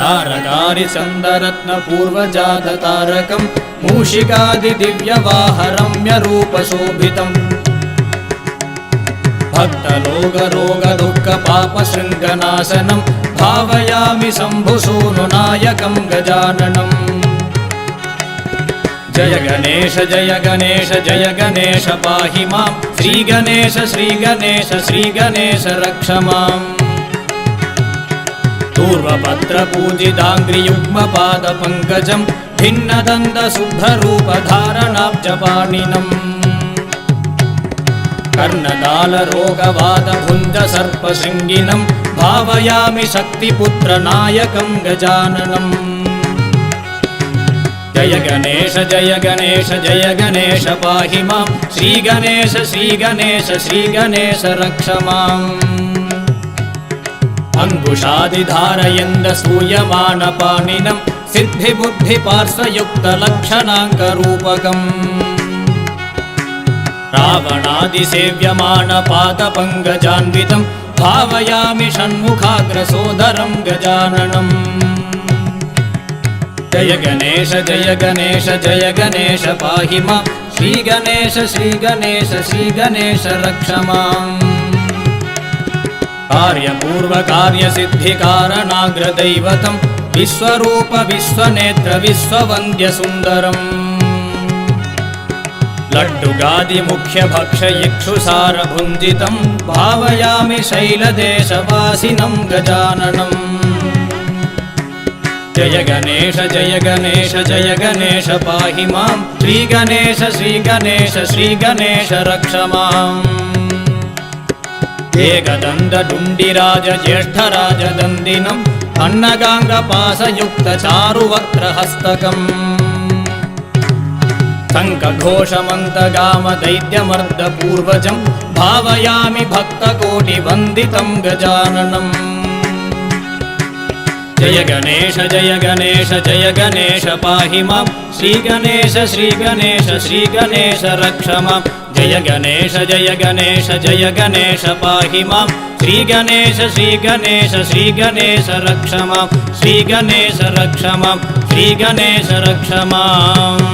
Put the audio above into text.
तारकारि चन्दरत्न पूर्वजात तारकम् मूषिकादि दिव्यवाहरम्य रूपशोभितम् भक्तलोक रोग दुःख पाप शृङ्गनाशनम् भावयामि शम्भुसूनुनायकं गजाननम् जय गणेश जय गणेश जय गणेश पाहि मां श्रीगणेश श्रीगणेश श्रीगणेश रक्ष माम् पूर्वपत्रपूजिताङ्घ्रियुग्मपादपङ्कजं भिन्नदन्तशुभ्ररूपधारणाब्जपाणिनम् कर्णदालरोगवादभुञ्जसर्पशृङ्गिनं भावयामि शक्तिपुत्रनायकं गजाननम् जय गणेश जय गणेश जय गणेश पाहि मां श्रीगणेश श्रीगणेश श्रीगणेश रक्ष माम् अङ्कुशादिधारयन्दसूयमानपाणिनं सिद्धिबुद्धिपार्श्वयुक्तलक्षणाङ्करूपकम् रावणादिसेव्यमानपादपङ्कजान्वितं भावयामि षण्मुखाग्रसोदरं गजाननम् जय गणेश जय गणेश जय गणेश पाहि मां श्रीगणेश श्रीगणेश श्रीगणेश रक्ष माम् कार्यपूर्वकार्यसिद्धिकारणाग्रदैवतं विश्वरूप विश्वनेत्र विश्ववन्द्यसुन्दरम् लड्डुगादिमुख्यभक्षयिक्षुसारभुञ्जितं भावयामि शैलदेशवासिनं गजाननम् जय गणेश जय गणेश जय गणेश पाहि मां श्रीगणेश श्रीगणेश श्रीगणेश रक्ष माम् एकदन्तडुण्डिराज ज्येष्ठराजदन्दिनम् अन्नगाङ्गपाशयुक्तचारुवक्त्रहस्तकम् शङ्खघोषमन्तगामदैत्यमर्दपूर्वजं भावयामि भक्तकोटिवन्दितं गजाननम् जय गणेश जय गणेश जय गणेश पाहि मां श्रीगणेश श्रीगणेश श्रीगणेश रक्ष मां जय गणेश जय गणेश जय गणेश पाहि मां श्रीगणेश श्रीगणेश श्रीगणेश रक्ष मां श्रीगणेश रक्ष मां श्रीगणेश रक्ष माम्